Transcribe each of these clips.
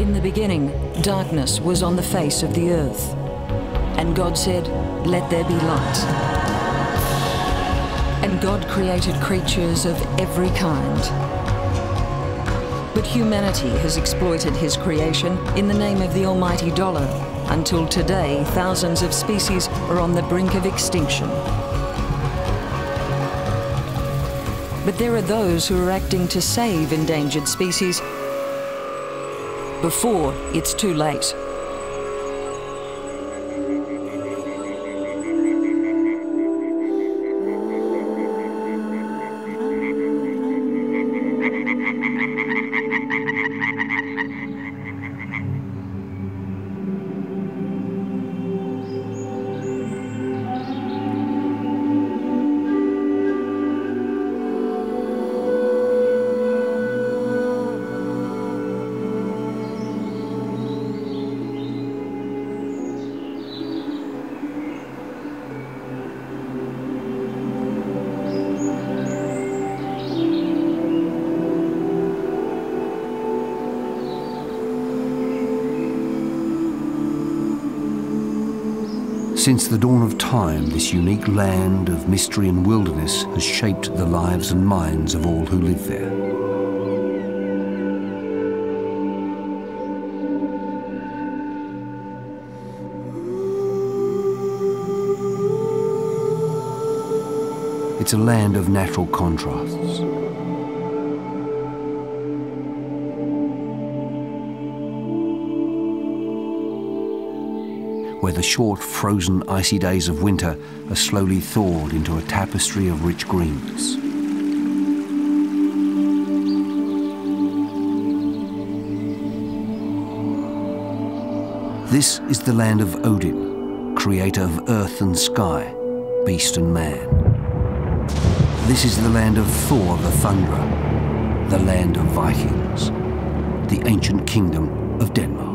In the beginning, darkness was on the face of the earth. And God said, "Let there be light." And God created creatures of every kind. But humanity has exploited his creation in the name of the almighty dollar. Until today, thousands of species are on the brink of extinction. But there are those who are acting to save endangered species before it's too late. Since the dawn of time, this unique land of mystery and wilderness has shaped the lives and minds of all who live there. It's a land of natural contrasts. Where the short, frozen, icy days of winter are slowly thawed into a tapestry of rich greens. This is the land of Odin, creator of earth and sky, beast and man. This is the land of Thor the Thunderer, the land of Vikings, the ancient kingdom of Denmark.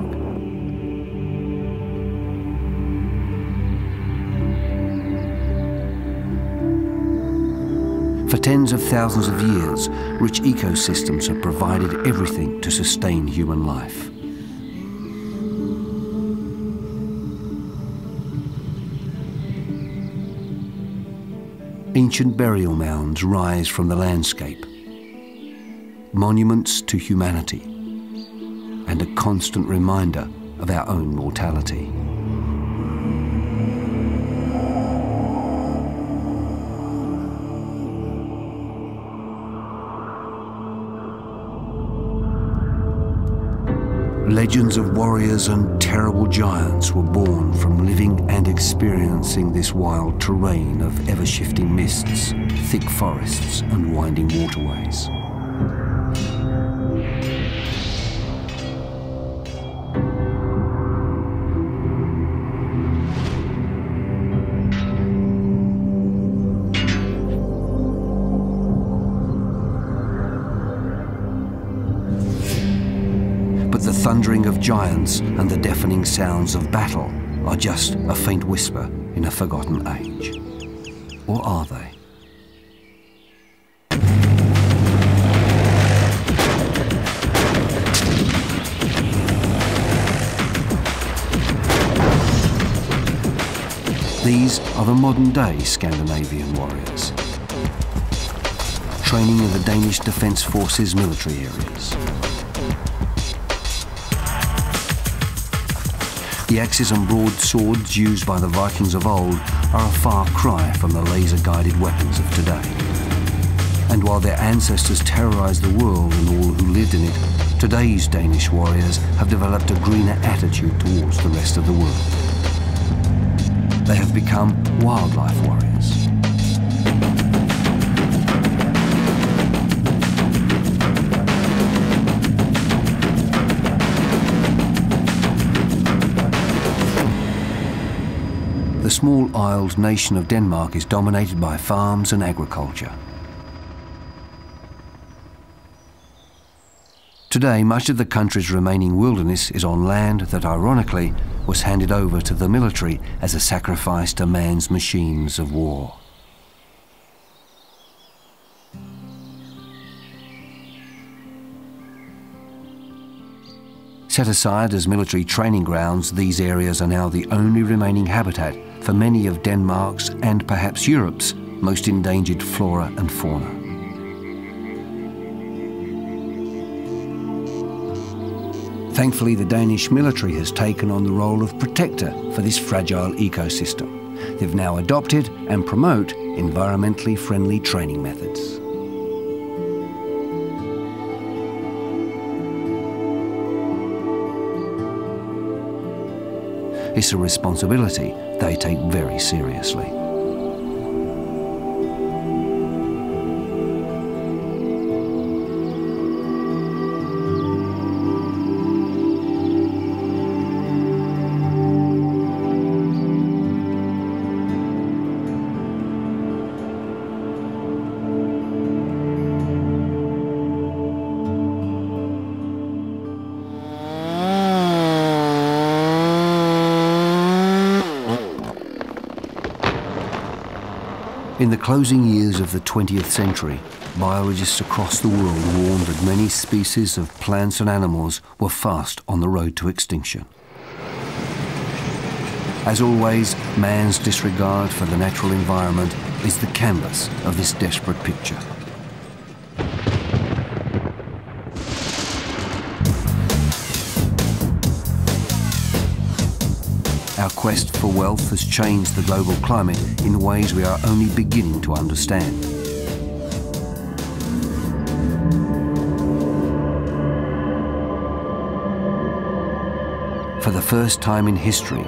For tens of thousands of years, rich ecosystems have provided everything to sustain human life. Ancient burial mounds rise from the landscape, monuments to humanity, and a constant reminder of our own mortality. Legends of warriors and terrible giants were born from living and experiencing this wild terrain of ever-shifting mists, thick forests and winding waterways. The thundering of giants and the deafening sounds of battle are just a faint whisper in a forgotten age. Or are they? These are the modern-day Scandinavian warriors, training in the Danish Defence Forces military areas. The axes and broadswords used by the Vikings of old are a far cry from the laser-guided weapons of today. And while their ancestors terrorized the world and all who lived in it, today's Danish warriors have developed a greener attitude towards the rest of the world. They have become wildlife warriors. The small-isled nation of Denmark is dominated by farms and agriculture. Today, much of the country's remaining wilderness is on land that, ironically, was handed over to the military as a sacrifice to man's machines of war. Set aside as military training grounds, these areas are now the only remaining habitat for many of Denmark's and perhaps Europe's most endangered flora and fauna. Thankfully, the Danish military has taken on the role of protector for this fragile ecosystem. They've now adopted and promote environmentally friendly training methods. It's a responsibility they take very seriously. In the closing years of the 20th century, biologists across the world warned that many species of plants and animals were fast on the road to extinction. As always, man's disregard for the natural environment is the canvas of this desperate picture. Our quest for wealth has changed the global climate in ways we are only beginning to understand. For the first time in history,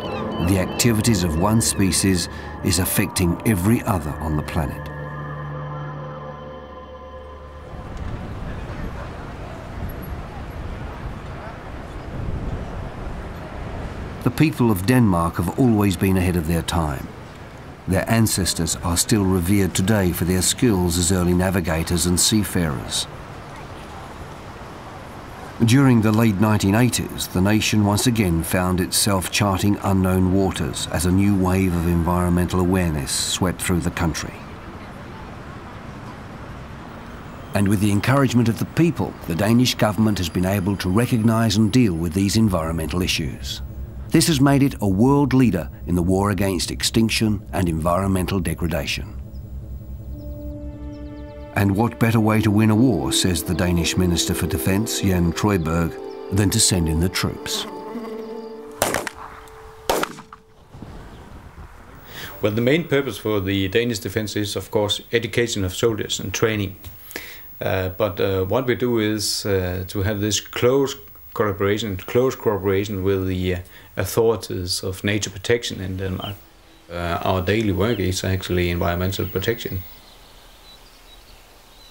the activities of one species is affecting every other on the planet. The people of Denmark have always been ahead of their time. Their ancestors are still revered today for their skills as early navigators and seafarers. During the late 1980s, the nation once again found itself charting unknown waters as a new wave of environmental awareness swept through the country. And with the encouragement of the people, the Danish government has been able to recognise and deal with these environmental issues. This has made it a world leader in the war against extinction and environmental degradation. And what better way to win a war, says the Danish Minister for Defence, Jan Trøjborg, than to send in the troops? Well, the main purpose for the Danish defence is, of course, education of soldiers and training. But what we do is to have this close cooperation with the authorities of nature protection in Denmark. Our daily work is actually environmental protection.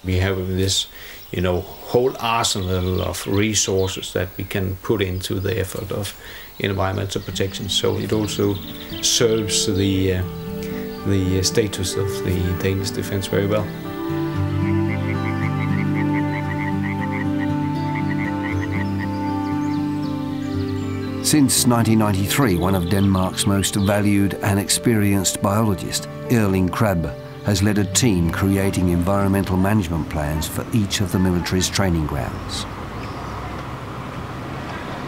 We have this, whole arsenal of resources that we can put into the effort of environmental protection. So it also serves the status of the Danish defense very well. Since 1993, one of Denmark's most valued and experienced biologists, Erling Krabbe, has led a team creating environmental management plans for each of the military's training grounds.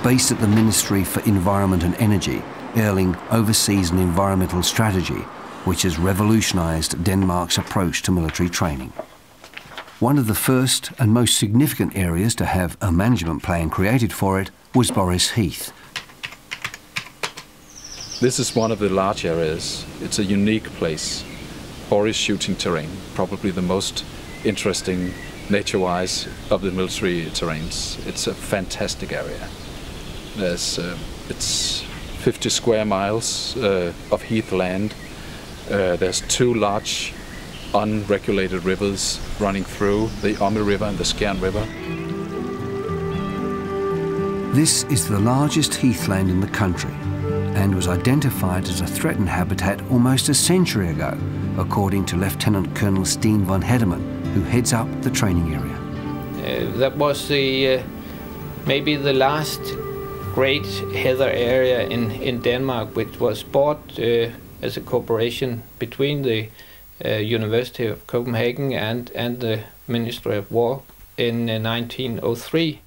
Based at the Ministry for Environment and Energy, Erling oversees an environmental strategy which has revolutionised Denmark's approach to military training. One of the first and most significant areas to have a management plan created for it was Boris Heath. This is one of the large areas. It's a unique place. Forest shooting terrain, probably the most interesting nature-wise of the military terrains. It's a fantastic area. It's 50 square miles of heathland. There's two large unregulated rivers running through, the Omme River and the Skjern River. This is the largest heathland in the country and was identified as a threatened habitat almost a century ago, according to Lieutenant Colonel Steen von Hedemann, who heads up the training area. That was maybe the last great heather area in Denmark, which was bought as a cooperation between the University of Copenhagen and the Ministry of War in 1903.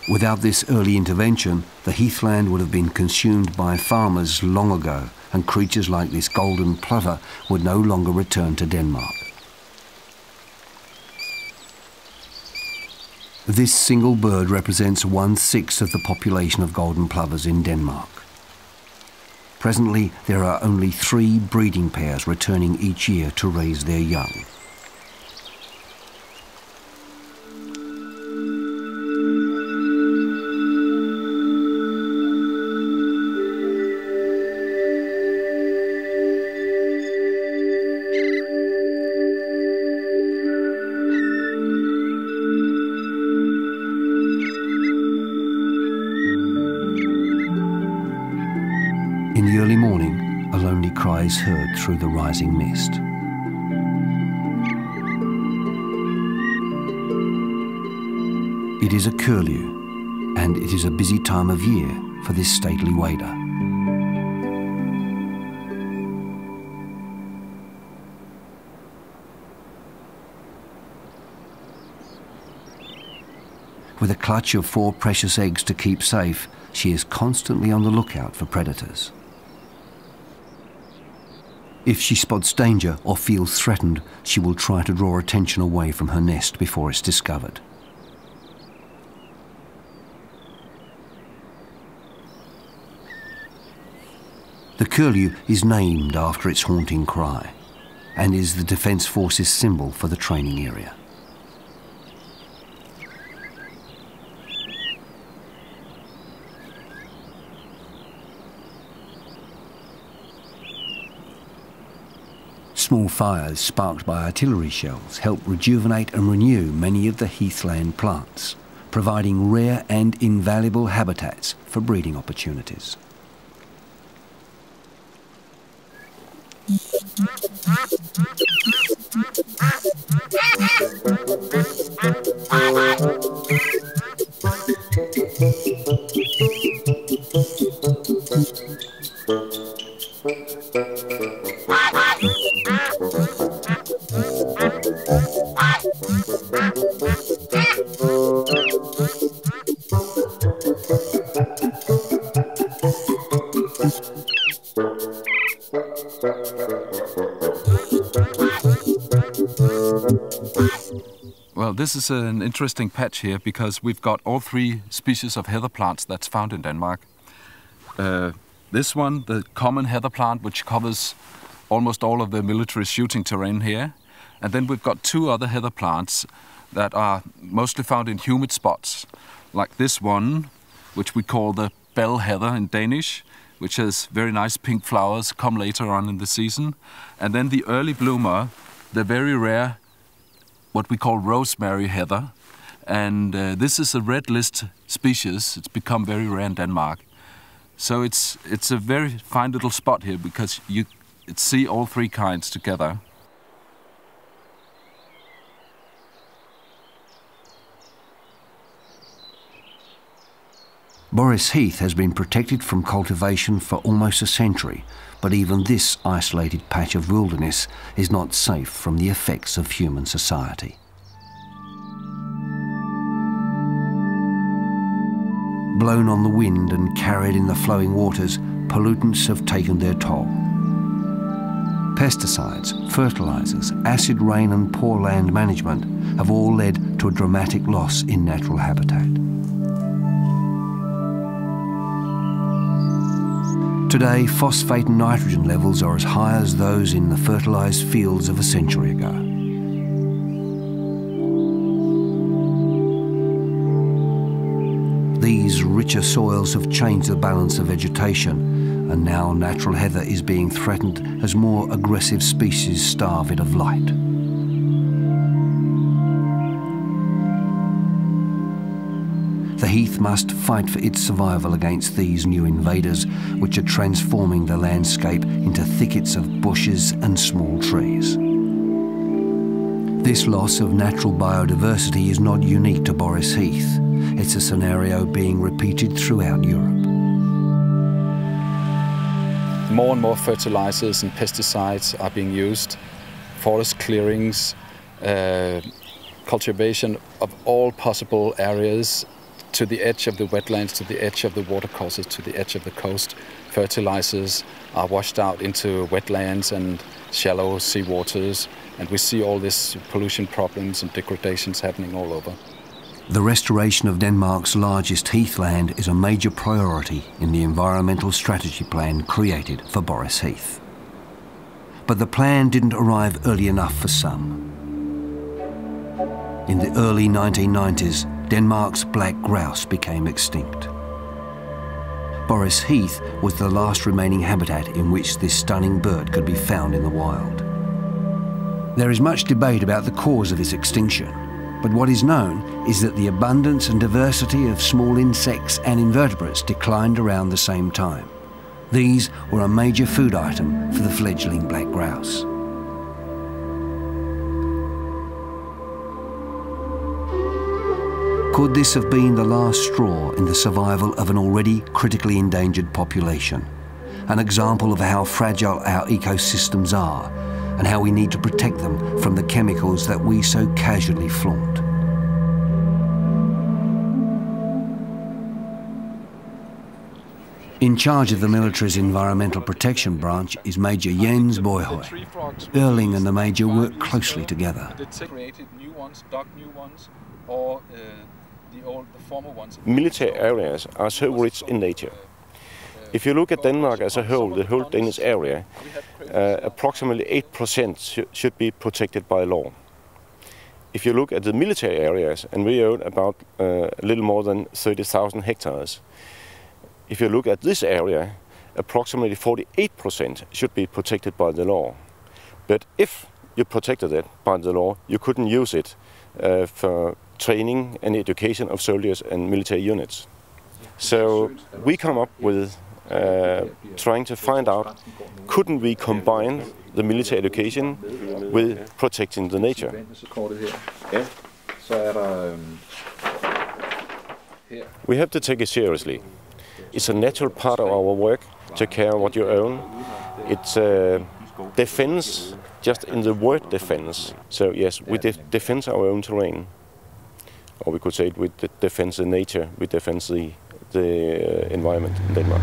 Without this early intervention, the heathland would have been consumed by farmers long ago, and creatures like this golden plover would no longer return to Denmark. This single bird represents 1/6 of the population of golden plovers in Denmark. Presently, there are only 3 breeding pairs returning each year to raise their young. In the early morning, a lonely cry is heard through the rising mist. It is a curlew, and it is a busy time of year for this stately wader. With a clutch of 4 precious eggs to keep safe, she is constantly on the lookout for predators. If she spots danger or feels threatened, she will try to draw attention away from her nest before it's discovered. The curlew is named after its haunting cry and is the Defence Force's symbol for the training area. Small fires sparked by artillery shells help rejuvenate and renew many of the heathland plants, providing rare and invaluable habitats for breeding opportunities. Well, this is an interesting patch here because we've got all 3 species of heather plants that's found in Denmark. This one, the common heather plant, which covers almost all of the military shooting terrain here. And then we've got 2 other heather plants that are mostly found in humid spots, like this one, which we call the bell heather in Danish, which has very nice pink flowers, come later on in the season. And then the early bloomer, the very rare, what we call rosemary heather. And this is a red list species. It's become very rare in Denmark. So it's a very fine little spot here because you see all 3 kinds together. Boris Heath has been protected from cultivation for almost a century, but even this isolated patch of wilderness is not safe from the effects of human society. Blown on the wind and carried in the flowing waters, pollutants have taken their toll. Pesticides, fertilizers, acid rain and poor land management have all led to a dramatic loss in natural habitat. Today, phosphate and nitrogen levels are as high as those in the fertilized fields of a century ago. These richer soils have changed the balance of vegetation, and now natural heather is being threatened as more aggressive species starve it of light. The heath must fight for its survival against these new invaders, which are transforming the landscape into thickets of bushes and small trees. This loss of natural biodiversity is not unique to Boris Heath. It's a scenario being repeated throughout Europe. More and more fertilizers and pesticides are being used, forest clearings, cultivation of all possible areas to the edge of the wetlands, to the edge of the watercourses, to the edge of the coast. Fertilizers are washed out into wetlands and shallow sea waters, and we see all these pollution problems and degradations happening all over. The restoration of Denmark's largest heathland is a major priority in the environmental strategy plan created for Boris Heath. But the plan didn't arrive early enough for some. In the early 1990s, Denmark's black grouse became extinct. Boris Heath was the last remaining habitat in which this stunning bird could be found in the wild. There is much debate about the cause of its extinction, but what is known is that the abundance and diversity of small insects and invertebrates declined around the same time. These were a major food item for the fledgling black grouse. Could this have been the last straw in the survival of an already critically endangered population? An example of how fragile our ecosystems are and how we need to protect them from the chemicals that we so casually flaunt. In charge of the military's environmental protection branch is Major Jens Boyhøj. Erling and the Major work closely together. Military areas are so rich in nature. If you look at Denmark as a whole, the whole Danish area, approximately 8% should be protected by law. If you look at the military areas, and we own about a little more than 30,000 hectares, if you look at this area, approximately 48% should be protected by the law. But if you protected it by the law, you couldn't use it for training and education of soldiers and military units. So we come up with trying to find out, couldn't we combine the military education with protecting the nature? We have to take it seriously. It's a natural part of our work to care what you own. It's defense, just in the word defense. So yes, we defend our own terrain. Or we could say we defend the nature, we defend the environment in Denmark.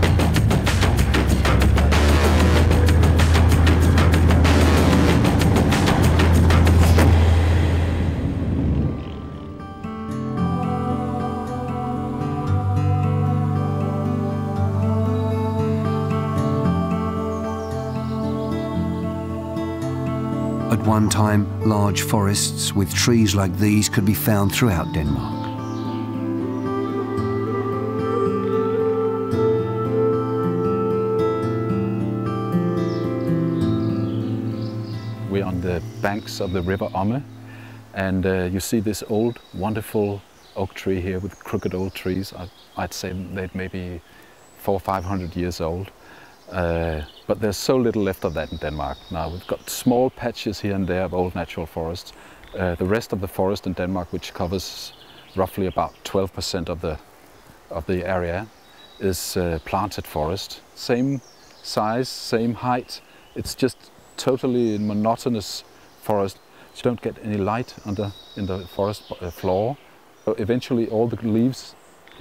At one time, large forests with trees like these could be found throughout Denmark. We're on the banks of the river Omme, and you see this old, wonderful oak tree here with crooked old trees. I'd say they're maybe 400 or 500 years old. But there's so little left of that in Denmark now. We've got small patches here and there of old natural forests. The rest of the forest in Denmark, which covers roughly about 12% of the area, is planted forest. Same size, same height. It's just totally monotonous forest. You don't get any light in the forest floor. Eventually all the leaves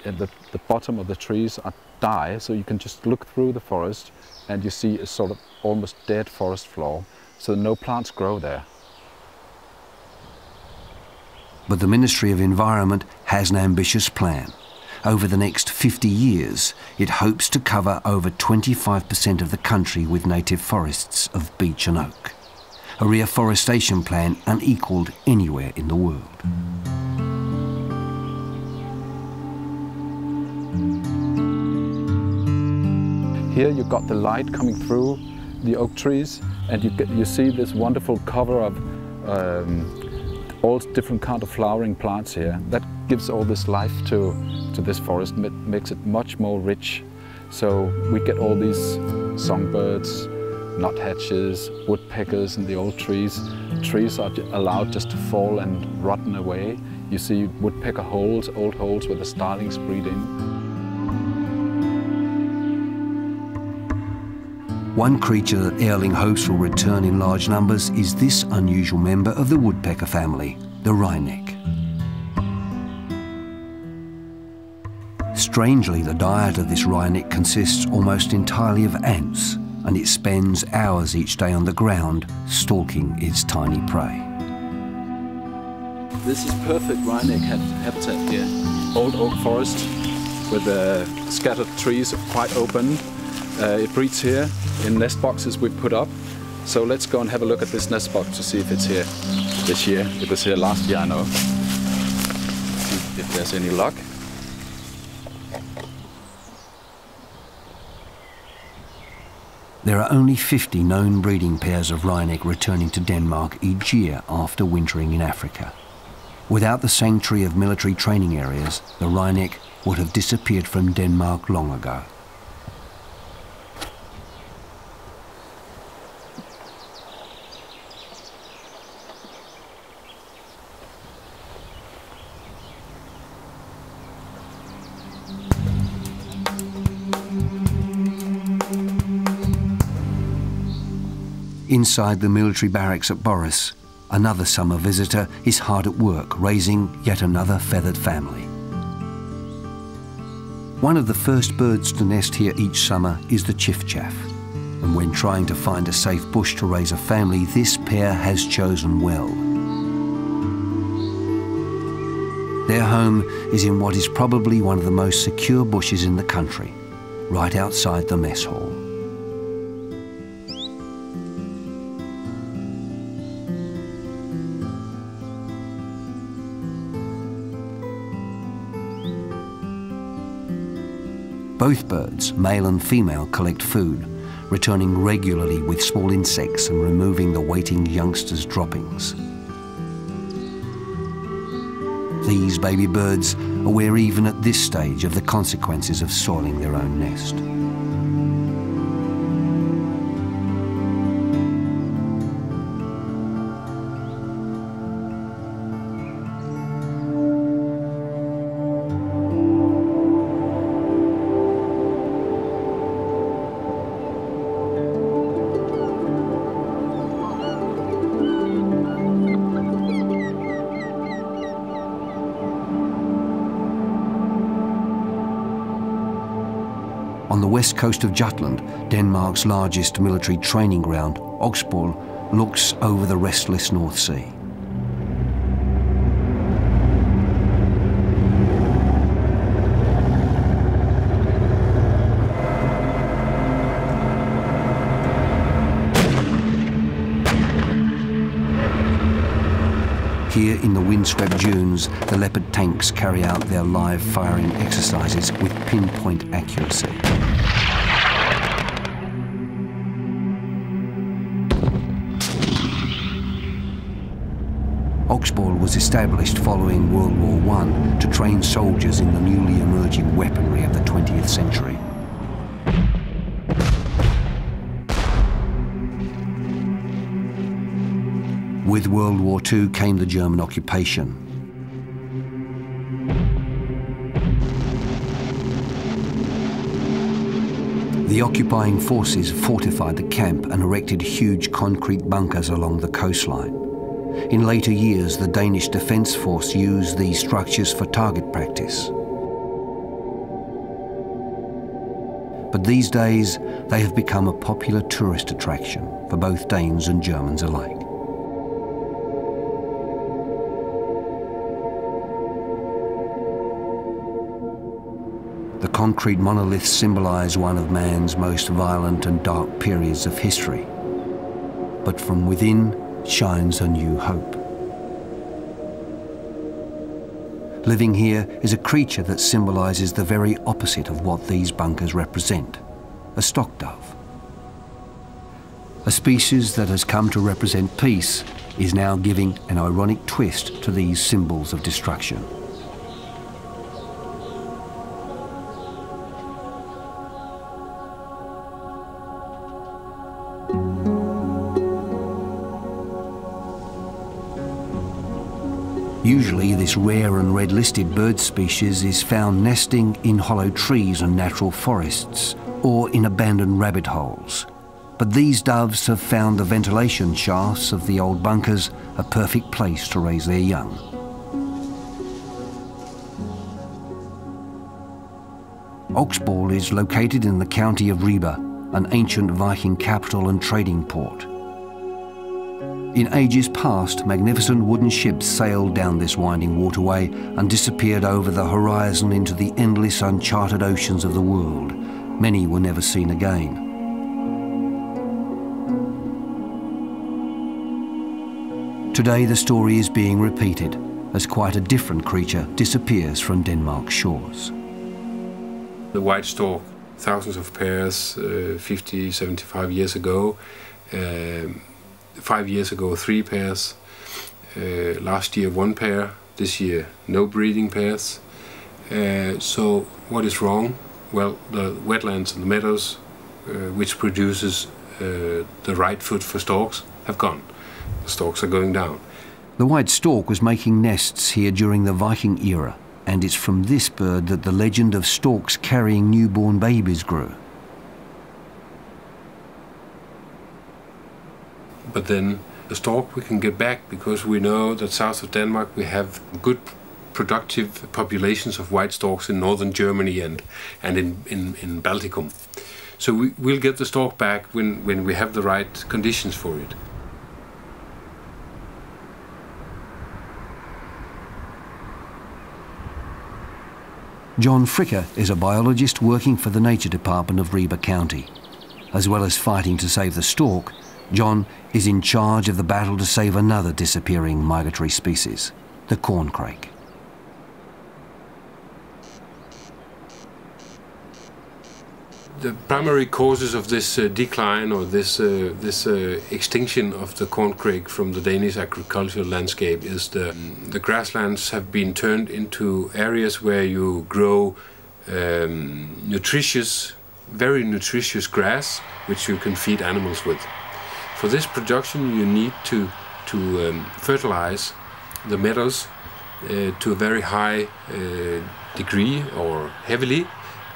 at the bottom of the trees die, so you can just look through the forest and you see a sort of almost dead forest floor, so no plants grow there. But the Ministry of Environment has an ambitious plan. Over the next 50 years, it hopes to cover over 25% of the country with native forests of beech and oak. A reforestation plan unequalled anywhere in the world. Here you've got the light coming through the oak trees, and you see this wonderful cover of all different kind of flowering plants here. That gives all this life to this forest, makes it much more rich. So we get all these songbirds, nuthatches, woodpeckers in the old trees. Trees are allowed just to fall and rotten away. You see woodpecker holes, old holes where the starlings breed in. One creature that Erling hopes will return in large numbers is this unusual member of the woodpecker family, the wryneck. Strangely, the diet of this wryneck consists almost entirely of ants, and it spends hours each day on the ground stalking its tiny prey. This is perfect wryneck habitat here. Old oak forest with scattered trees quite open. It breeds here in nest boxes we put up. So let's go and have a look at this nest box to see if it's here this year. It was here last year, I know. See if there's any luck. There are only 50 known breeding pairs of wryneck returning to Denmark each year after wintering in Africa. Without the sanctuary of military training areas, the wryneck would have disappeared from Denmark long ago. Inside the military barracks at Boris, another summer visitor is hard at work raising yet another feathered family. One of the first birds to nest here each summer is the chiffchaff, and when trying to find a safe bush to raise a family, this pair has chosen well. Their home is in what is probably one of the most secure bushes in the country, right outside the mess hall. Both birds, male and female, collect food, returning regularly with small insects and removing the waiting youngsters' droppings. These baby birds are aware even at this stage of the consequences of soiling their own nest. On the west coast of Jutland, Denmark's largest military training ground, Oksbøl looks over the restless North Sea. Here in the windswept dunes, the Leopard tanks carry out their live firing exercises with pinpoint accuracy. Oksbøl was established following World War I to train soldiers in the newly emerging weaponry of the 20th century. With World War II came the German occupation. The occupying forces fortified the camp and erected huge concrete bunkers along the coastline. In later years, the Danish Defence Force used these structures for target practice. But these days, they have become a popular tourist attraction for both Danes and Germans alike. The concrete monoliths symbolize one of man's most violent and dark periods of history. But from within shines a new hope. Living here is a creature that symbolizes the very opposite of what these bunkers represent, a stock dove. A species that has come to represent peace is now giving an ironic twist to these symbols of destruction. Usually this rare and red-listed bird species is found nesting in hollow trees and natural forests or in abandoned rabbit holes. But these doves have found the ventilation shafts of the old bunkers a perfect place to raise their young. Oksbol is located in the county of Ribe, an ancient Viking capital and trading port. In ages past, magnificent wooden ships sailed down this winding waterway and disappeared over the horizon into the endless uncharted oceans of the world. Many were never seen again. Today the story is being repeated as quite a different creature disappears from Denmark's shores. The white stork, thousands of pairs 50, 75 years ago. 5 years ago 3 pairs. Last year 1 pair. This year no breeding pairs. So what is wrong? Well, the wetlands and the meadows, which produces the right food for storks, have gone. The storks are going down. The white stork was making nests here during the Viking era, and it's from this bird that the legend of storks carrying newborn babies grew. But then the stork we can get back, because we know that south of Denmark we have good productive populations of white storks in northern Germany and in Balticum. So we'll get the stork back when we have the right conditions for it. John Fricker is a biologist working for the Nature Department of Ribe County. As well as fighting to save the stork, John is in charge of the battle to save another disappearing migratory species, the corncrake. The primary causes of this decline or this extinction of the corncrake from the Danish agricultural landscape is the grasslands have been turned into areas where you grow very nutritious grass, which you can feed animals with. For this production, you need to fertilize the meadows to a very high degree or heavily.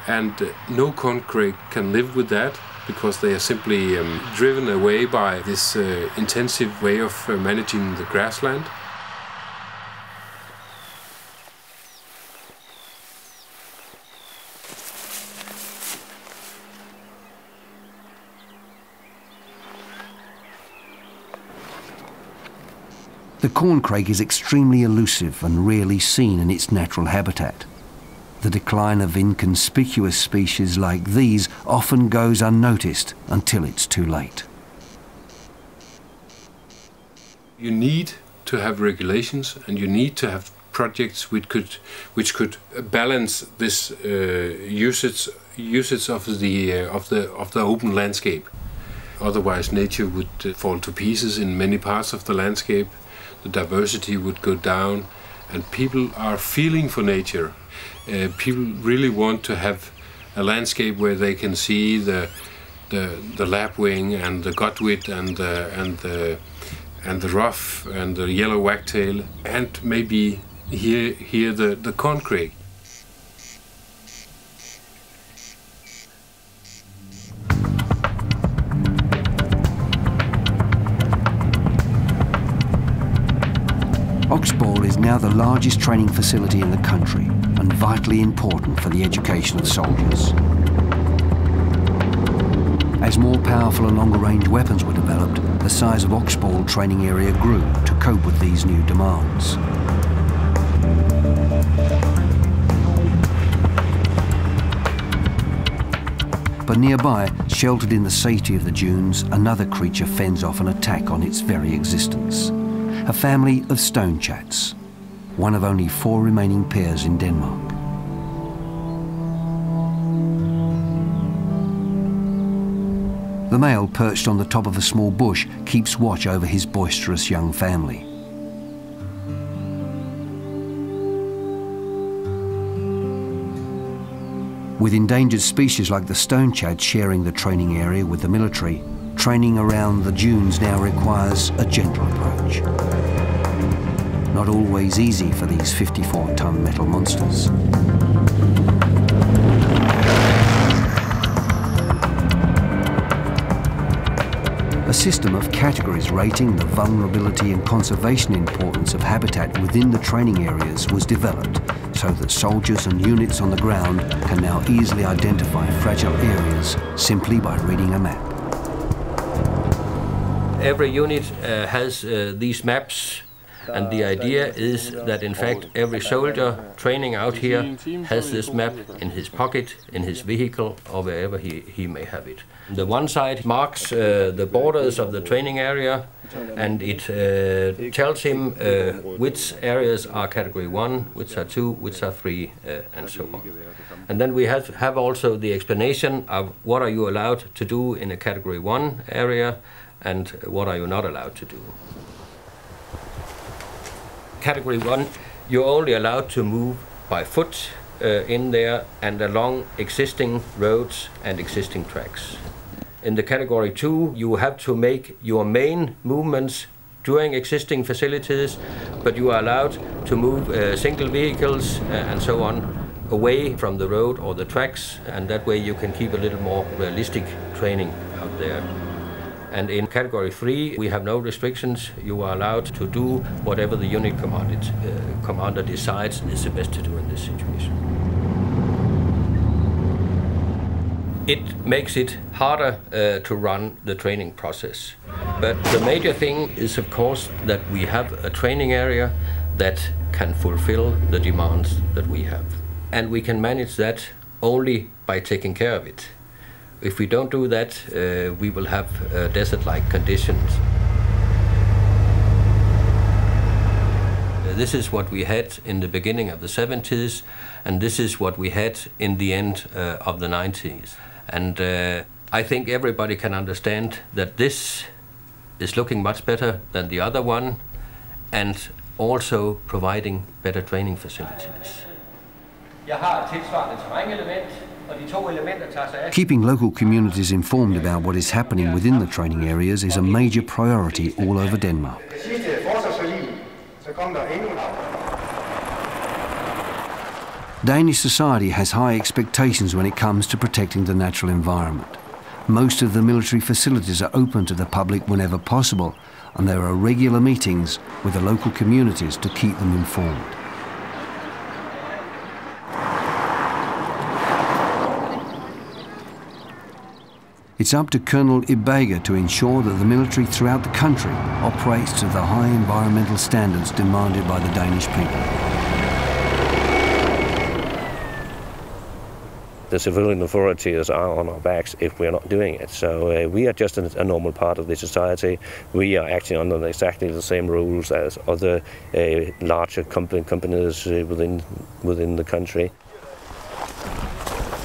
And no corncrake can live with that because they are simply driven away by this intensive way of managing the grassland. The corncrake is extremely elusive and rarely seen in its natural habitat. The decline of inconspicuous species like these often goes unnoticed until it's too late. You need to have regulations, and you need to have projects which could balance this usage of the open landscape. Otherwise, nature would fall to pieces in many parts of the landscape. The diversity would go down, and people are feeling for nature. People really want to have a landscape where they can see the lapwing and the godwit and the ruff and the yellow wagtail, and maybe hear the corncrake. Oksbol is now the largest training facility in the country and vitally important for the education of soldiers. As more powerful and longer-range weapons were developed, the size of Oksbol training area grew to cope with these new demands. But nearby, sheltered in the safety of the dunes, another creature fends off an attack on its very existence. A family of stone chats, one of only 4 remaining pairs in Denmark. The male, perched on the top of a small bush, keeps watch over his boisterous young family. With endangered species like the stone chad sharing the training area with the military, training around the dunes now requires a gentle approach. Not always easy for these 54-ton metal monsters. A system of categories rating the vulnerability and conservation importance of habitat within the training areas was developed so that soldiers and units on the ground can now easily identify fragile areas simply by reading a map. Every unit has these maps, and the idea is that in fact every soldier training out here has this map in his pocket, in his vehicle, or wherever he may have it. The one side marks the borders of the training area, and it tells him which areas are category 1, which are 2, which are 3, and so on. And then we have also the explanation of what are you allowed to do in a category 1 area and what are you not allowed to do. Category 1, you're only allowed to move by foot in there and along existing roads and existing tracks. In the category 2, you have to make your main movements during existing facilities, but you are allowed to move single vehicles and so on away from the road or the tracks, and that way you can keep a little more realistic training out there. And in category 3, we have no restrictions. You are allowed to do whatever the unit commander decides is the best to do in this situation. It makes it harder to run the training process. But the major thing is, of course, that we have a training area that can fulfill the demands that we have. And we can manage that only by taking care of it. If we don't do that, we will have desert-like conditions. This is what we had in the beginning of the 70s, and this is what we had in the end of the 90s. And I think everybody can understand that this is looking much better than the other one, and also providing better training facilities. Keeping local communities informed about what is happening within the training areas is a major priority all over Denmark. Danish society has high expectations when it comes to protecting the natural environment. Most of the military facilities are open to the public whenever possible, and there are regular meetings with the local communities to keep them informed. It's up to Colonel Ibega to ensure that the military throughout the country operates to the high environmental standards demanded by the Danish people. The civilian authorities are on our backs if we're not doing it. So we are just a normal part of the society. We are acting under exactly the same rules as other larger companies within the country.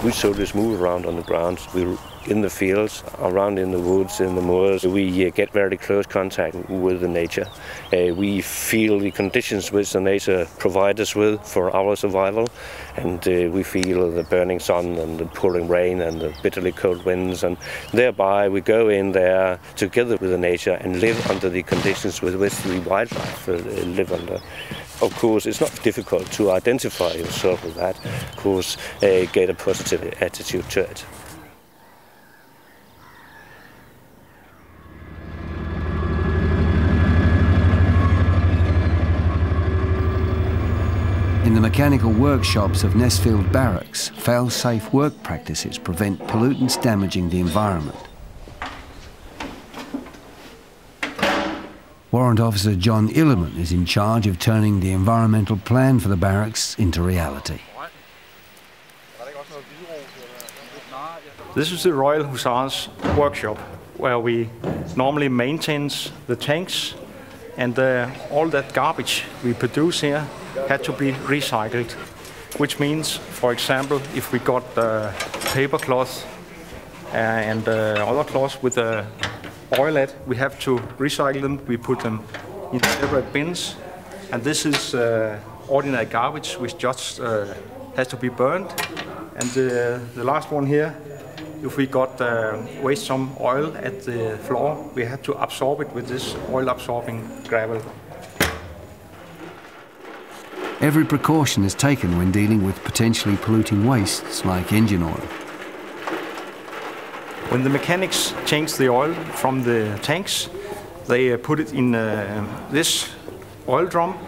We soldiers move around on the ground. We're in the fields, around in the woods, in the moors. We get very close contact with the nature. We feel the conditions which the nature provides us with for our survival, and we feel the burning sun and the pouring rain and the bitterly cold winds, and thereby we go in there together with the nature and live under the conditions with which the wildlife live under. Of course, it's not difficult to identify yourself with that. Of course, get a positive attitude to it. In the mechanical workshops of Næstved Barracks, fail-safe work practices prevent pollutants damaging the environment. Warrant Officer John Illerman is in charge of turning the environmental plan for the barracks into reality. This is the Royal Hussars workshop, where we normally maintain the tanks, and all that garbage we produce here had to be recycled, which means, for example, if we got paper cloth and other cloths with oil at, we have to recycle them. We put them in separate bins, and this is ordinary garbage which just has to be burned. And the last one here, if we got waste some oil at the floor, we had to absorb it with this oil-absorbing gravel. Every precaution is taken when dealing with potentially polluting wastes like engine oil. When the mechanics changed the oil from the tanks, they put it in this oil drum,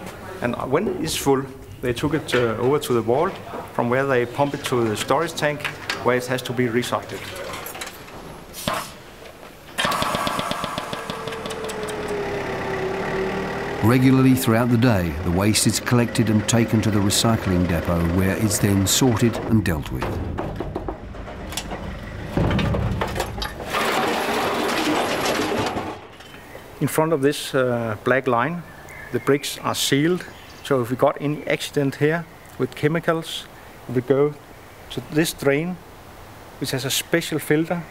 and when it's full, they took it over to the wall, from where they pump it to the storage tank, where it has to be recycled. Regularly throughout the day, the waste is collected and taken to the recycling depot, where it's then sorted and dealt with. In front of this black line, the bricks are sealed, so if we got any accident here with chemicals, we go to this drain, which has a special filter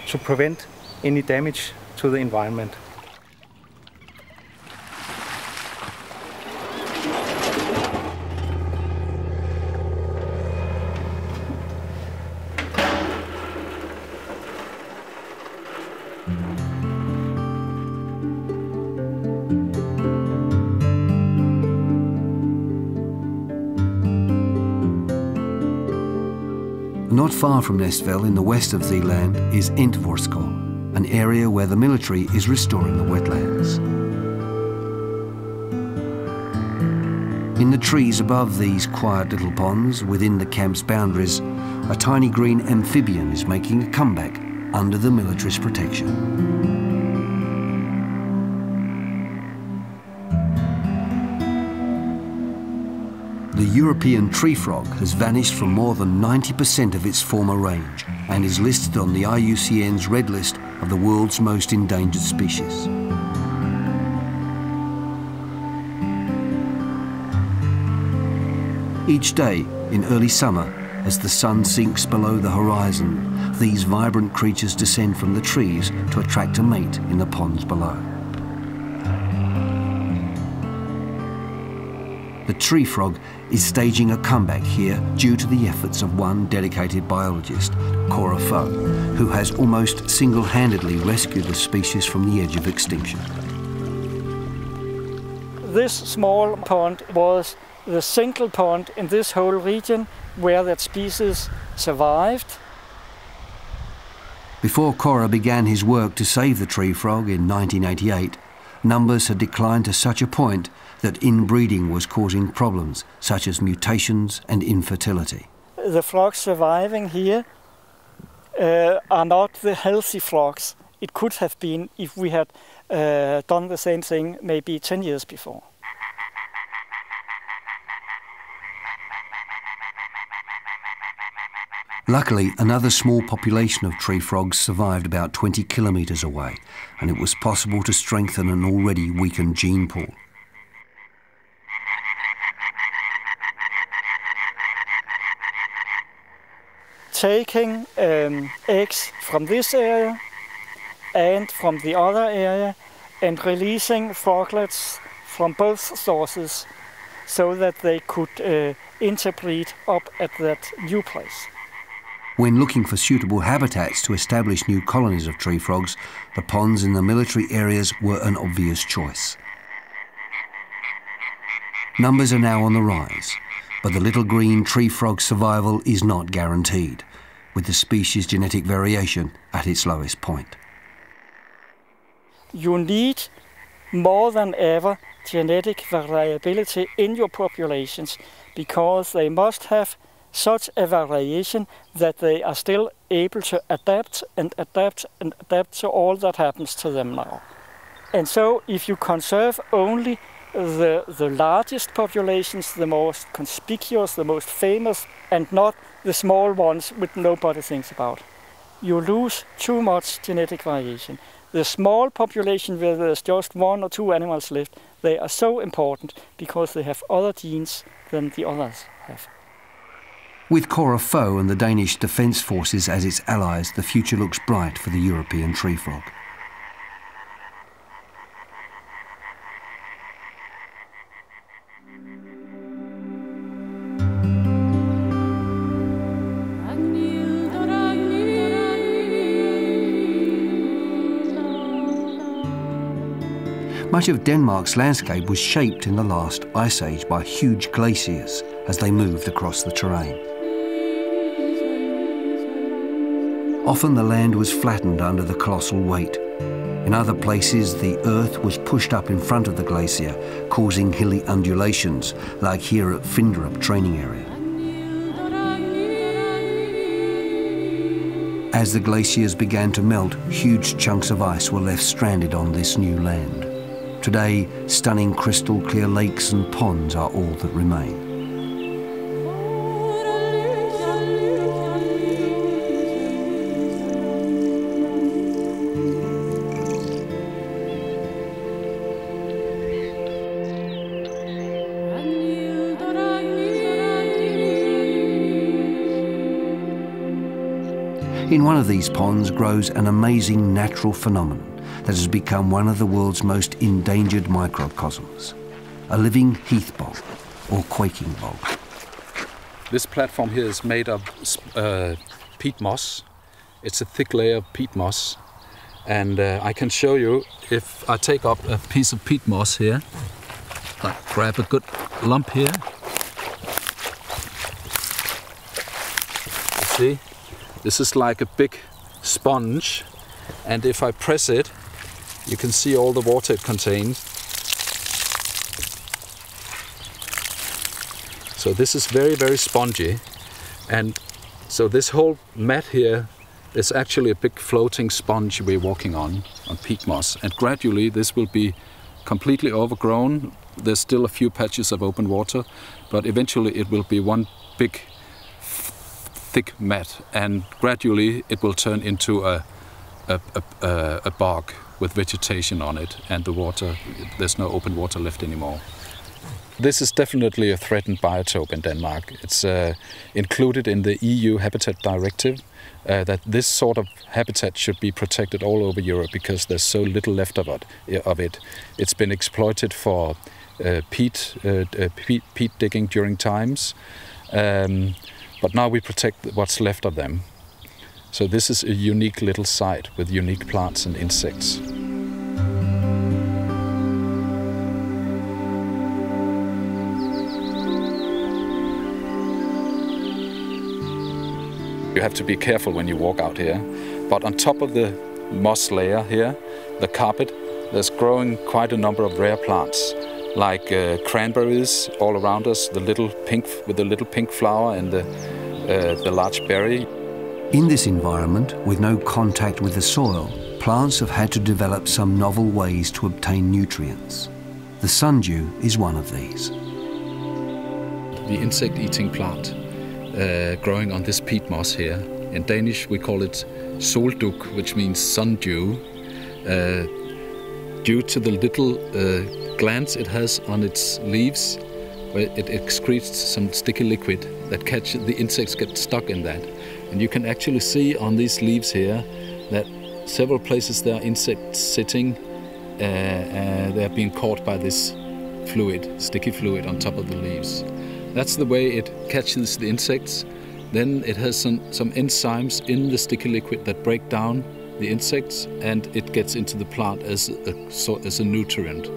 to prevent any damage to the environment. Not far from Næstved, in the west of Zealand, is Entvorskov, an area where the military is restoring the wetlands. In the trees above these quiet little ponds, within the camp's boundaries, a tiny green amphibian is making a comeback under the military's protection. The European tree frog has vanished from more than 90% of its former range and is listed on the IUCN's Red List of the world's most endangered species. Each day, in early summer, as the sun sinks below the horizon, these vibrant creatures descend from the trees to attract a mate in the ponds below. The tree frog is staging a comeback here due to the efforts of one dedicated biologist, Cora Foe, who has almost single-handedly rescued the species from the edge of extinction. This small pond was the single pond in this whole region where that species survived. Before Cora began his work to save the tree frog in 1988, numbers had declined to such a point that inbreeding was causing problems such as mutations and infertility. The frogs surviving here are not the healthy frogs it could have been if we had done the same thing maybe 10 years before. Luckily, another small population of tree frogs survived about 20 kilometres away, and it was possible to strengthen an already weakened gene pool. Taking eggs from this area and from the other area and releasing froglets from both sources so that they could interbreed up at that new place. When looking for suitable habitats to establish new colonies of tree frogs, the ponds in the military areas were an obvious choice. Numbers are now on the rise, but the little green tree frog survival is not guaranteed, with the species' genetic variation at its lowest point. You need more than ever genetic variability in your populations because they must have such a variation that they are still able to adapt and adapt and adapt to all that happens to them now. And so if you conserve only the largest populations, the most conspicuous, the most famous, and not the small ones which nobody thinks about, you lose too much genetic variation. The small population where there's just 1 or 2 animals left, they are so important because they have other genes than the others have. With Cora Foe and the Danish Defence Forces as its allies, the future looks bright for the European tree frog. Much of Denmark's landscape was shaped in the last ice age by huge glaciers as they moved across the terrain. Often the land was flattened under the colossal weight. In other places, the earth was pushed up in front of the glacier, causing hilly undulations, like here at Finderup training area. As the glaciers began to melt, huge chunks of ice were left stranded on this new land. Today, stunning crystal clear lakes and ponds are all that remain. In one of these ponds grows an amazing natural phenomenon that has become one of the world's most endangered microcosms, a living heath bog, or quaking bog. This platform here is made of peat moss. It's a thick layer of peat moss. And I can show you, if I take up a piece of peat moss here, I grab a good lump here. You see? This is like a big sponge, and if I press it, you can see all the water it contains. So this is very, very spongy, and so this whole mat here is actually a big floating sponge we're walking on peat moss, and gradually this will be completely overgrown. There's still a few patches of open water, but eventually it will be one big thick mat, and gradually it will turn into a bog with vegetation on it, and the water, there's no open water left anymore. This is definitely a threatened biotope in Denmark. It's included in the EU Habitat Directive that this sort of habitat should be protected all over Europe because there's so little left of it. It's been exploited for peat digging during times. But now we protect what's left of them. So this is a unique little site with unique plants and insects. You have to be careful when you walk out here. But on top of the moss layer here, the carpet, there's growing quite a number of rare plants, like cranberries all around us, the little pink flower and the large berry. In this environment, with no contact with the soil, plants have had to develop some novel ways to obtain nutrients. The sundew is one of these. The insect-eating plant growing on this peat moss here. In Danish we call it solduk, which means sundew. Due to the little glands it has on its leaves, where it excretes some sticky liquid that the insects get stuck in that. And you can actually see on these leaves here that several places there are insects sitting. They're being caught by this fluid, sticky fluid on top of the leaves. That's the way it catches the insects. Then it has some enzymes in the sticky liquid that break down the insects, and it gets into the plant as a nutrient.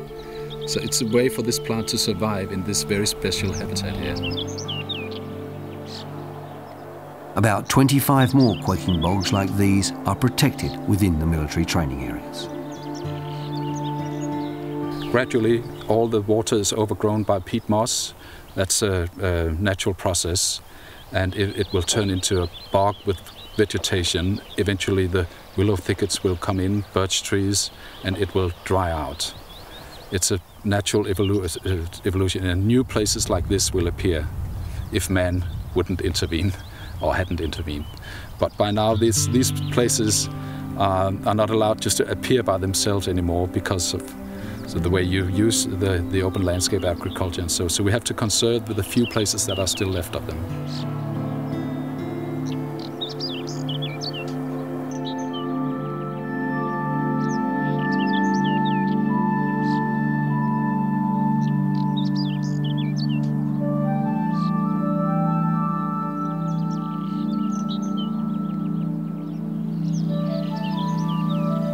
So it's a way for this plant to survive in this very special habitat here. About 25 more quaking bogs like these are protected within the military training areas. Gradually, all the water is overgrown by peat moss. That's a natural process, and it will turn into a bog with vegetation. Eventually the willow thickets will come in, birch trees, and it will dry out. It's a natural evolution, and new places like this will appear if man wouldn't intervene or hadn't intervened. But by now these places are not allowed just to appear by themselves anymore because of the way you use the open landscape agriculture, and so we have to conserve the few places that are still left of them.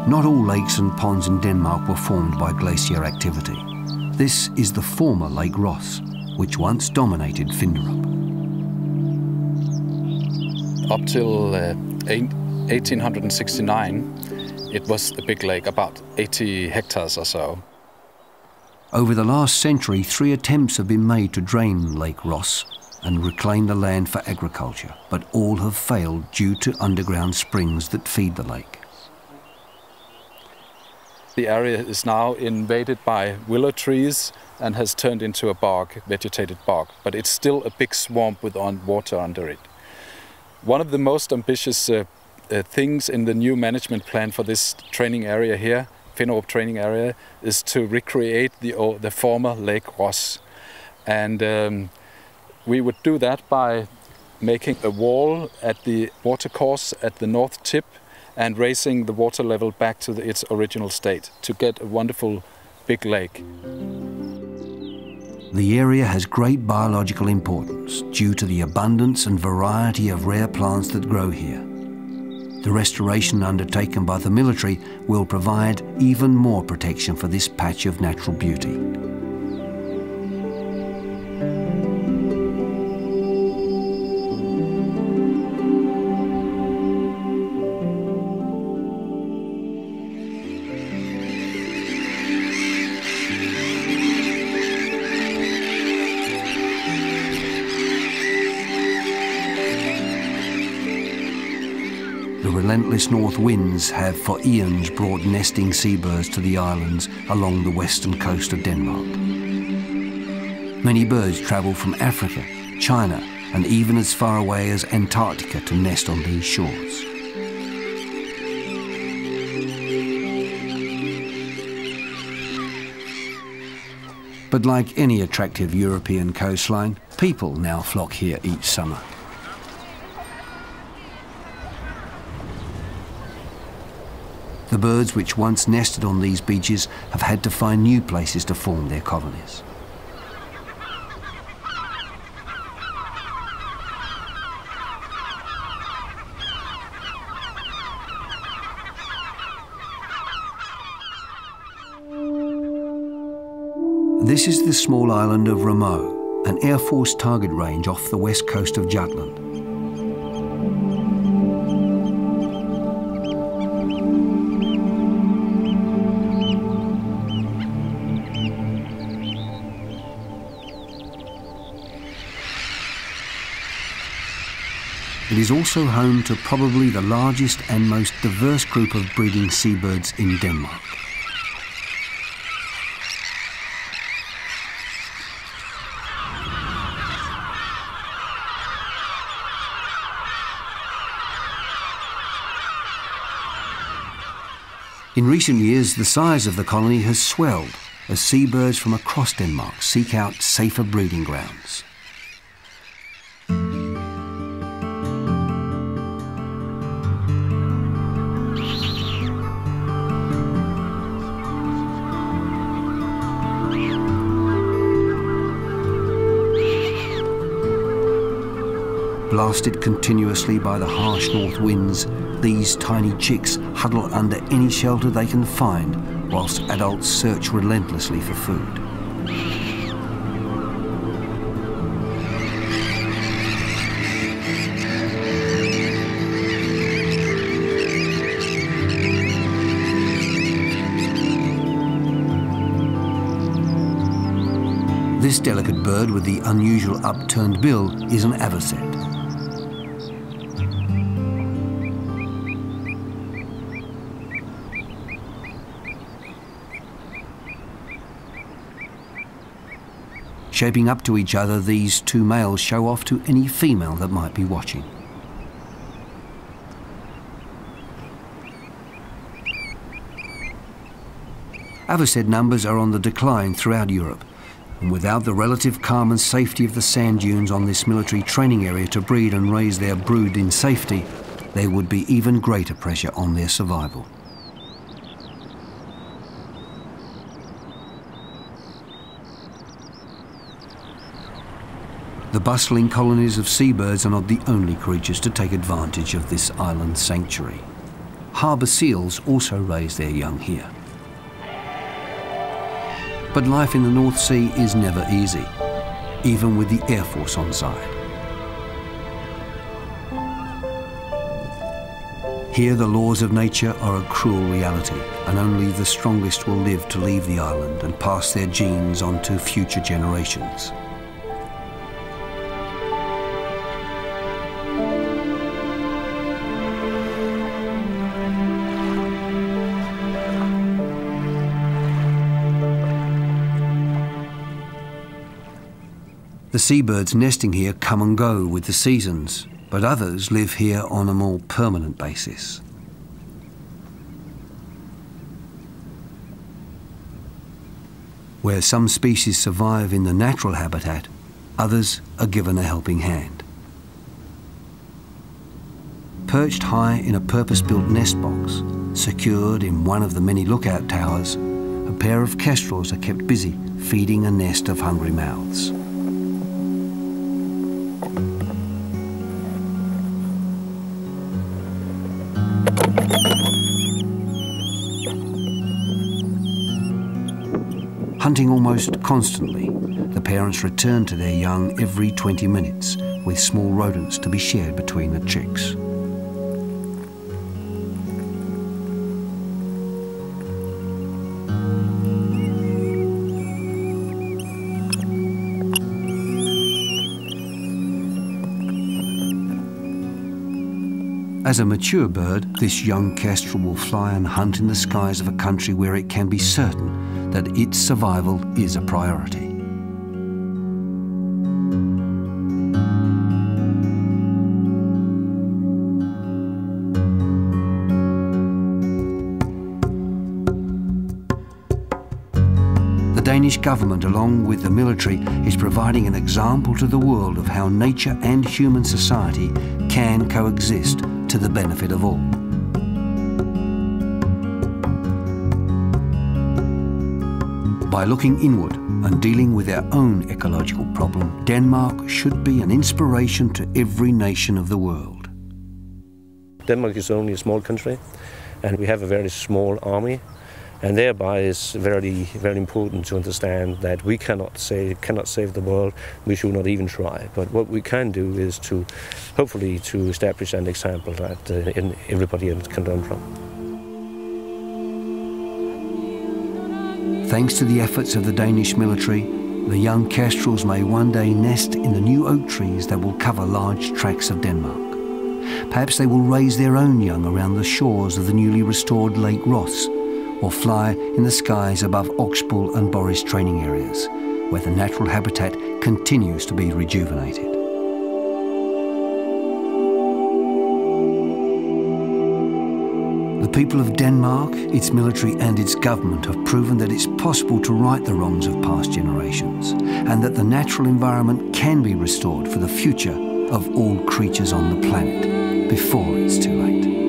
Not all lakes and ponds in Denmark were formed by glacier activity. This is the former Lake Ross, which once dominated Finderup. Up till 1869, it was a big lake, about 80 hectares or so. Over the last century, 3 attempts have been made to drain Lake Ross and reclaim the land for agriculture, but all have failed due to underground springs that feed the lake. The area is now invaded by willow trees and has turned into a bog, vegetated bog, but it's still a big swamp with water under it. One of the most ambitious things in the new management plan for this training area here, Finderup training area, is to recreate the former Lake Ross. And we would do that by making a wall at the watercourse at the north tip and raising the water level back to its original state to get a wonderful big lake. The area has great biological importance due to the abundance and variety of rare plants that grow here. The restoration undertaken by the military will provide even more protection for this patch of natural beauty. The relentless north winds have for eons brought nesting seabirds to the islands along the western coast of Denmark. Many birds travel from Africa, China, and even as far away as Antarctica to nest on these shores. But like any attractive European coastline, people now flock here each summer. The birds which once nested on these beaches have had to find new places to form their colonies. This is the small island of Ramo, an Air Force target range off the west coast of Jutland. It is also home to probably the largest and most diverse group of breeding seabirds in Denmark. In recent years, the size of the colony has swelled as seabirds from across Denmark seek out safer breeding grounds. Blasted continuously by the harsh north winds, these tiny chicks huddle under any shelter they can find, whilst adults search relentlessly for food. This delicate bird with the unusual upturned bill is an avocet. Shaping up to each other, these two males show off to any female that might be watching. Avocet numbers are on the decline throughout Europe, and without the relative calm and safety of the sand dunes on this military training area to breed and raise their brood in safety, there would be even greater pressure on their survival. The bustling colonies of seabirds are not the only creatures to take advantage of this island sanctuary. Harbour seals also raise their young here. But life in the North Sea is never easy, even with the Air Force on side. Here the laws of nature are a cruel reality, and only the strongest will live to leave the island and pass their genes on to future generations. The seabirds nesting here come and go with the seasons, but others live here on a more permanent basis. Where some species survive in the natural habitat, others are given a helping hand. Perched high in a purpose-built nest box, secured in one of the many lookout towers, a pair of kestrels are kept busy feeding a nest of hungry mouths. Hunting almost constantly, the parents return to their young every 20 minutes with small rodents to be shared between the chicks. As a mature bird, this young kestrel will fly and hunt in the skies of a country where it can be certain that its survival is a priority. The Danish government, along with the military, is providing an example to the world of how nature and human society can coexist to the benefit of all. By looking inward and dealing with their own ecological problem, Denmark should be an inspiration to every nation of the world. Denmark is only a small country, and we have a very small army, and thereby it's very, very important to understand that we cannot save the world. We should not even try. But what we can do is to, hopefully, to establish an example that everybody else can learn from. Thanks to the efforts of the Danish military, the young kestrels may one day nest in the new oak trees that will cover large tracts of Denmark. Perhaps they will raise their own young around the shores of the newly restored Lake Ross, or fly in the skies above Oksbøl and Boris training areas, where the natural habitat continues to be rejuvenated. The people of Denmark, its military and its government have proven that it's possible to right the wrongs of past generations, and that the natural environment can be restored for the future of all creatures on the planet before it's too late.